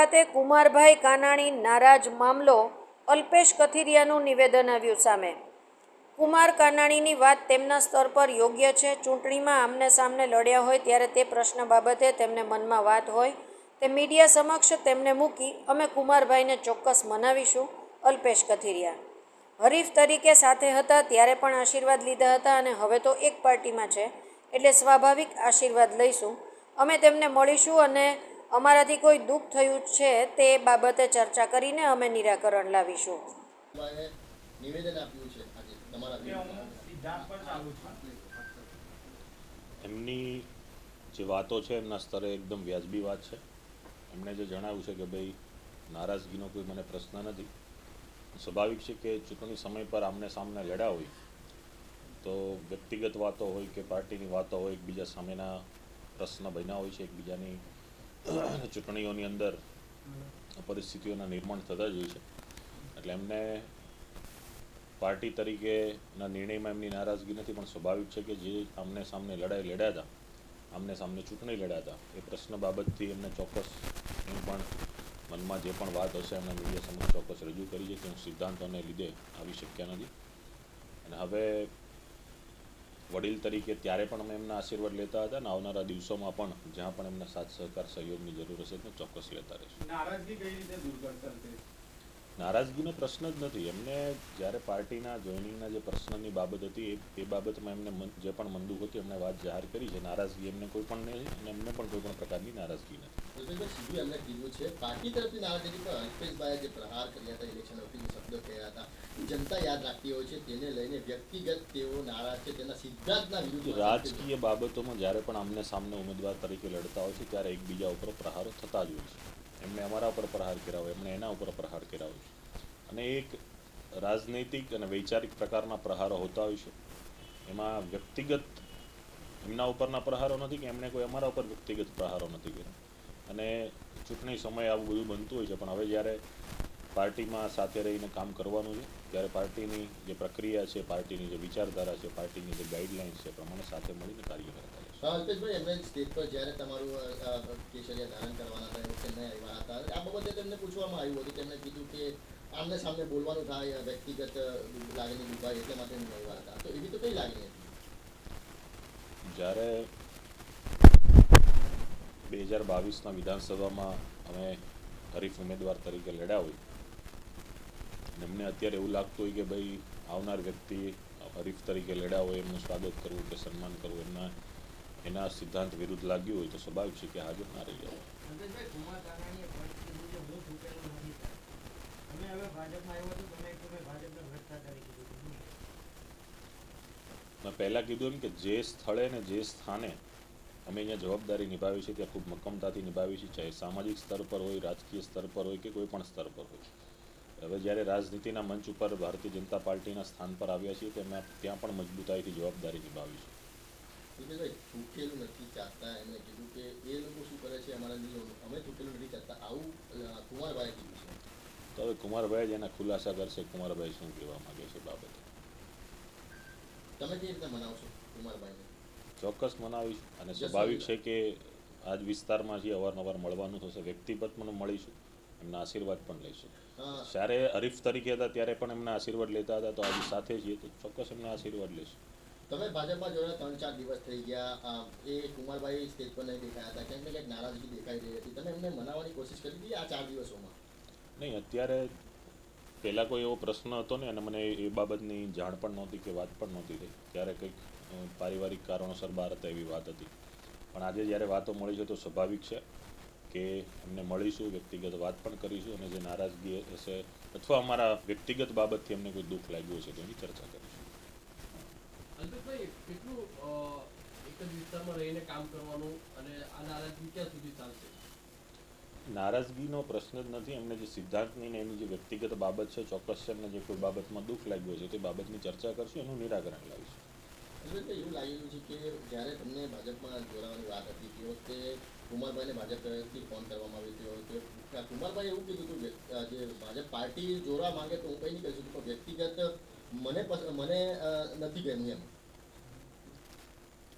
ખાતે કુમારભાઈ કાનાણી નારાજ મામલો અલ્પેશ કથિરિયાનું નિવેદન આવ્યું સામે. કુમાર કાનાણીની વાત તેમના સ્તર પર યોગ્ય છે. ચૂંટણીમાં આમને સામને લડ્યા હોય ત્યારે તે પ્રશ્ન બાબતે તેમને મનમાં વાત હોય તે મીડિયા સમક્ષ તેમને મૂકી અમે કુમારભાઈને ચોક્કસ મનાવીશું. અલ્પેશ કથિરિયા હરીફ તરીકે સાથે હતા ત્યારે પણ આશીર્વાદ લીધા હતા અને હવે તો એક પાર્ટીમાં છે એટલે સ્વાભાવિક આશીર્વાદ લઈશું. અમે તેમને મળીશું અને અમારાથી કોઈ દુઃખ થયું છે તે બાબતે ચર્ચા કરીને અમે નિરાકરણ લાવીશું. નિવેદન આપ્યું છે આજે તમારા એમની જે વાતો છે એમના સ્તરે એકદમ વ્યાજબી વાત છે. એમણે જે જણાવ્યું છે કે ભાઈ નારાજગીનો કોઈ મને પ્રશ્ન નથી. સ્વાભાવિક છે કે ચૂંટણી સમય પર આમને સામને લડ્યા હોય તો વ્યક્તિગત વાતો હોય કે પાર્ટીની વાતો હોય એકબીજા સામેના પ્રશ્ન બન્યા હોય છે. એકબીજાની ચૂંટણીઓની અંદર પરિસ્થિતિઓના નિર્માણ થતા જ હોય છે. એટલે એમને પાર્ટી તરીકેના નિર્ણયમાં એમની નારાજગી નથી, પણ સ્વાભાવિક છે કે જે આમને સામને લડાઈ લડ્યા હતા, આમને સામને ચૂંટણી લડ્યા હતા, એ પ્રશ્ન બાબતથી એમને ચોક્કસ એમ પણ મનમાં જે પણ વાત હશે એમના મીડિયા સમક્ષ ચોક્કસ રજૂ કરી છે કે હું સિદ્ધાંતોને લીધે આવી શક્યા નથી. અને હવે વડીલ તરીકે ત્યારે પણ અમે એમના આશીર્વાદ લેતા હતા અને આવનારા દિવસોમાં પણ જ્યાં પણ એમના સાથ સહકાર સહયોગની જરૂર હશે તો ચોક્કસ લેતા રહીશું. નારાજગી કઈ રીતે દૂર કરશે? નારાજગીનો પ્રશ્ન જ નથી. એમને જ્યારે પાર્ટીના જોઈનિંગના જે પ્રશ્નની બાબત હતી એ બાબતમાં એમને જે પણ મંદુક હતી એમને વાત જાહેર કરી છે. નારાજગી એમને કોઈ પણ નહીં અને એમને પણ કોઈ પણ પ્રકારની નારાજગી નથી. સીધું એમને કીધું છે પાર્ટી તરફથી નારાજગી પર અલ્પેશભાઈએ જે પ્રહાર કર્યા હતા, ઇલેક્શન વખતે જે શબ્દો કહ્યા હતા, જનતા યાદ રાખતી હોય છે. તેને લઈને વ્યક્તિગત તેઓ નારાજ છે, તેના સિદ્ધાંતના વિરુદ્ધ. રાજકીય બાબતોમાં જ્યારે પણ આમને સામને ઉમેદવાર તરીકે લડતા હોય છે ત્યારે એકબીજા ઉપર પ્રહારો થતા જ હોય છે. એમણે અમારા ઉપર પ્રહાર કર્યા હોય, એમણે એના ઉપર પ્રહાર કર્યા હોય છે અને એક રાજનૈતિક અને વૈચારિક પ્રકારના પ્રહારો હોતા હોય છે. એમાં વ્યક્તિગત એમના ઉપરના પ્રહારો નથી કે એમણે કોઈ અમારા ઉપર વ્યક્તિગત પ્રહારો નથી કર્યા. અને ચૂંટણી સમયે આવું બધું બનતું હોય છે, પણ હવે જ્યારે પાર્ટીમાં સાથે રહીને કામ કરવાનું છે ત્યારે પાર્ટીની જે પ્રક્રિયા છે, પાર્ટીની જે વિચારધારા છે, પાર્ટીની જે ગાઈડલાઇન્સ છે પ્રમાણે સાથે મળીને કાર્ય કરતા છે. અલ્પેશભાઈ, એમને સ્ટેજ પર જ્યારે તમારું કેસરિયા ધારણ કરવાના હતા એ વખતે નહીં આવ્યા હતા. આ બાબતે તેમને પૂછવામાં આવ્યું હતું, તેમણે કીધું કે આમને સામને બોલવાનું થાય, વ્યક્તિગત લાગણી દુભાય એટલે માટે નહીં આવ્યા હતા. તો એવી તો કઈ લાગણી હતી? જ્યારે 2022ના વિધાનસભામાં અમે હરીફ ઉમેદવાર તરીકે લડ્યા હોય અને અમને અત્યારે એવું લાગતું હોય કે ભાઈ આવનાર વ્યક્તિ હરીફ તરીકે લડ્યા હોય એમનું સ્વાગત કરવું કે સન્માન કરવું એના સિદ્ધાંત વિરુદ્ધ લાગ્યું હોય તો સ્વાભાવિક છે કે હાજર ના રહી જાય. મેં પહેલાં કીધું એમ કે જે સ્થળે ને જે સ્થાને અમે અહીંયા જવાબદારી નિભાવી છે ત્યાં ખૂબ મક્કમતાથી નિભાવી છે, ચાહે સામાજિક સ્તર પર હોય, રાજકીય સ્તર પર હોય કે કોઈ પણ સ્તર પર હોય. હવે જ્યારે રાજનીતિના મંચ ઉપર ભારતીય જનતા પાર્ટીના સ્થાન પર આવ્યા છીએ તેમાં ત્યાં પણ મજબૂતાઈથી જવાબદારી નિભાવી છે. ચૂકેલું નથી ચાહતા, એમણે કીધું કે એ લોકો શું કરે છે અમારા નિયમો, અમે ચૂકેલું નથી ચાહતા, આવું કુમારભાઈએ કીધું છે. તો હવે કુમારભાઈ જ એના ખુલાસા કરશે કુમારભાઈ શું કહેવા માગે છે બાબતે. તમે કેવી રીતે મનાવશો કુમારભાઈને? ચોક્કસ મનાવીશ અને સ્વાભાવિક છે કે આજ વિસ્તારમાં જે અવારનવાર મળવાનું થશે, વ્યક્તિગત પણ મળીશું, એમના આશીર્વાદ પણ લઈશું. જ્યારે હરીફ તરીકે હતા ત્યારે પણ એમના આશીર્વાદ લેતા હતા, તો આજે સાથે છીએ તો ચોક્કસ એમના આશીર્વાદ લઈશું. તમે ભાજપમાં જોડે 3-4 દિવસ થઈ ગયા, એ કુમારભાઈ સ્ટેજ પર નહીં દેખાયા હતા, ક્યાંક ને ક્યાંક નારાજગી દેખાઈ રહી હતી. તમે એમને મનાવવાની કોશિશ કરી હતી આ 4 દિવસોમાં? નહીં, અત્યારે પહેલાં કોઈ એવો પ્રશ્ન હતો ને અને મને એ બાબતની જાણ પણ નહોતી કે વાત પણ નહોતી થઈ. ત્યારે કંઈક પારિવારિક કારણોસર બહાર હતા એવી વાત હતી. પણ આજે જ્યારે વાતો મળી છે તો સ્વાભાવિક છે કે એમને મળીશું, વ્યક્તિગત વાત પણ કરીશું અને જે નારાજગી હશે અથવા અમારા વ્યક્તિગત બાબતથી એમને કોઈ દુઃખ લાગ્યું હશે તો એની ચર્ચા કરીશું. અલ્પેશભાઈ, કેટલું એક જ વિસ્તારમાં રહીને કામ કરવાનું અને આ નારાજગી ક્યાં સુધી ચાલશે? નારાજગીનો પ્રશ્ન જ નથી. એમને જે સિદ્ધાંતની ને એની જે વ્યક્તિગત બાબત છે ચોક્કસ છે, એમને જે કોઈ બાબતમાં દુઃખ લાગ્યું છે તે બાબતની ચર્ચા કરશું, એનું નિરાકરણ લાવીશું. એવું લાગેલું છે કે જ્યારે તમને ભાજપમાં જોડાવાની વાત હતી તે વખતે કુમારભાઈને ભાજપ તરફથી ફોન કરવામાં આવ્યો હતો. કુમારભાઈ એવું કીધું હતું જે ભાજપ પાર્ટી જોડવા માંગે તો હું કંઈ નહીં કરી શકું, પણ વ્યક્તિગત મને નથી ગમ્યું એમ.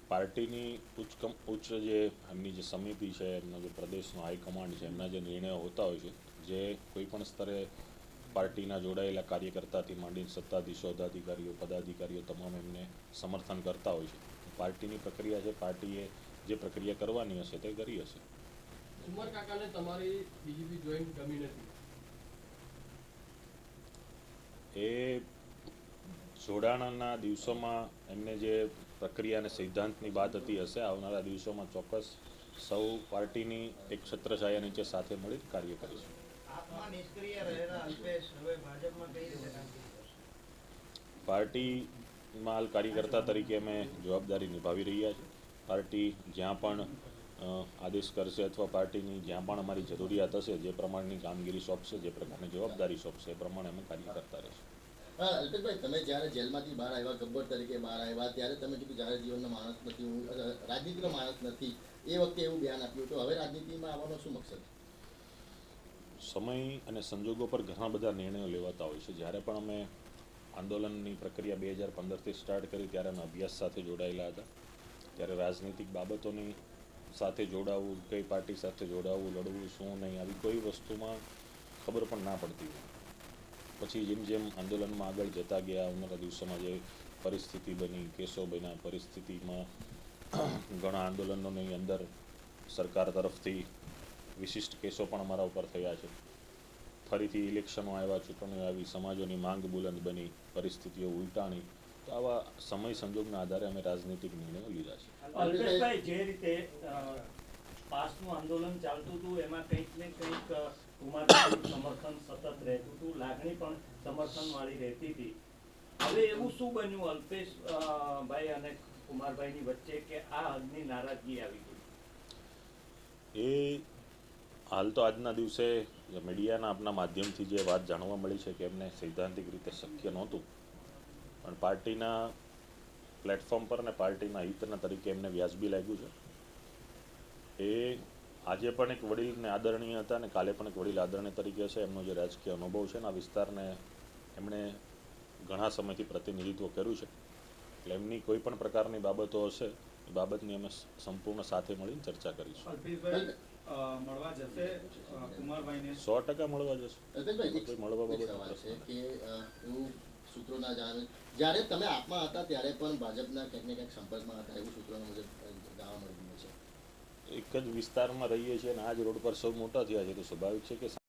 પાર્ટીની ઉચ્ચ જે એમની જે સમિતિ છે, એમનો જે પ્રદેશનો હાઈકમાન્ડ છે, એમના જે નિર્ણયો હોતા હોય છે, જે કોઈ પણ સ્તરે પાર્ટીના જોડાયેલા કાર્યકર્તાથી માંડીને સત્તાધીશો, હોદ્દાધિકારીઓ, પદાધિકારીઓ તમામ એમને સમર્થન કરતા હોય છે. પાર્ટીની પ્રક્રિયા છે, પાર્ટીએ જે પ્રક્રિયા કરવાની હશે તે કરી હશે. કુમાર કાકાને તમારી બીજેપી જોઈન ગમી નથી? એ જોડાણના દિવસોમાં એમને જે પ્રક્રિયા અને સિદ્ધાંતની વાત હતી હશે, આવનારા દિવસોમાં ચોક્કસ સૌ પાર્ટીની એક છત્રછાયા નીચે સાથે મળી કાર્ય કરીશું. આપમાં નિષ્ક્રિય રહેલા અલ્પેશ હવે ભાજપમાં કઈ રીતે કામ કરશે? પાર્ટીમાં હાલ કાર્યકર્તા તરીકે અમે જવાબદારી નિભાવી રહ્યા છીએ. પાર્ટી જ્યાં પણ આદેશ કરશે અથવા પાર્ટીની જ્યાં પણ અમારી જરૂરિયાત હશે, જે પ્રમાણેની કામગીરી સોંપશે, જે પ્રકારની જવાબદારી સોંપશે, એ પ્રમાણે અમે કાર્ય કરતા રહીશું. અલ્પેશભાઈ, તમે જ્યારે જેલમાંથી બહાર આવ્યા, ગબ્બર તરીકે બહાર આવ્યા, ત્યારે તમે કીધું જ્યારે જીવનનો માણસ નથી, હું રાજનીતિનો માણસ નથી, એ વખતે એવું ધ્યાન આપ્યું હતું. હવે રાજનીતિમાં આવવાનો શું મકસદ? સમય અને સંજોગો પર ઘણા બધા નિર્ણયો લેવાતા હોય છે. જ્યારે પણ અમે આંદોલનની પ્રક્રિયા 2015થી સ્ટાર્ટ કરી ત્યારે અમે અભ્યાસ સાથે જોડાયેલા હતા. ત્યારે રાજનીતિક બાબતોની સાથે જોડાવું, કઈ પાર્ટી સાથે જોડાવું, લડવું, શું નહીં, આવી કોઈ વસ્તુમાં ખબર પણ ના પડતી હોય. પછી જેમ જેમ આંદોલનમાં આગળ જતા ગયા, આવનારા દિવસોમાં જે પરિસ્થિતિ બની, કેસો બન્યા, પરિસ્થિતિમાં ઘણા આંદોલનોની અંદર સરકાર તરફથી વિશિષ્ટ કેસો પણ અમારા ઉપર થયા છે. ફરીથી ઇલેક્શનો આવ્યા, ચૂંટણીઓ આવી, સમાજોની માંગ બુલંદ બની, પરિસ્થિતિઓ ઉલટાણી. તો આવા સમય સંજોગના આધારે અમે રાજનીતિક નિર્ણયો લીધા છે. અલ્પેશભાઈ, જે રીતે પાસનું આંદોલન ચાલતું હતું એમાં કંઈક ને કંઈક કુમારભાઈનું સમર્થન સતત રહેતું હતું, લાગણી પણ સમર્થનવાળી રહેતી હતી. હવે એવું શું બન્યું અલ્પેશભાઈ અને કુમારભાઈની વચ્ચે કે આ હદની નારાજગી આવી ગઈ? એ હાલ તો આજના દિવસે મીડિયાના આપના માધ્યમથી જે વાત જાણવા મળી છે કે એમને સૈદ્ધાંતિક રીતે શક્ય નહોતું, પણ પાર્ટીના પ્લેટફોર્મ પર અને પાર્ટીના હિતના તરીકે એમને વ્યાજબી લાગ્યું છે. એ આજે પણ એક વડીલને આદરણીય હતા અને કાલે પણ એક વડીલ આદરણીય તરીકે છે. એમનો જે રાજકીય અનુભવ છે ને આ વિસ્તારને એમણે ઘણા સમયથી પ્રતિનિધિત્વ કર્યું છે. એટલે એમની કોઈ પણ પ્રકારની બાબતો હશે એ બાબતની અમે સંપૂર્ણ સાથે મળીને ચર્ચા કરીશું. મળવા જશે કુમારભાઈને? 100% મળવા જશે. અલ્પેશભાઈ, કોઈ મળવા એક બાબત સવાલ છે કે એવું સૂત્રોના જણાવે, જ્યારે તમે આપમાં હતા ત્યારે પણ ભાજપના ક્યાંક ને ક્યાંક સંપર્કમાં હતા, એવું સૂત્રોના મુજબ જાણવા મળી રહ્યું છે. એક જ વિસ્તારમાં રહીએ છીએ અને આ જ રોડ પર સૌ મોટા થયા છે, તો સ્વાભાવિક છે કે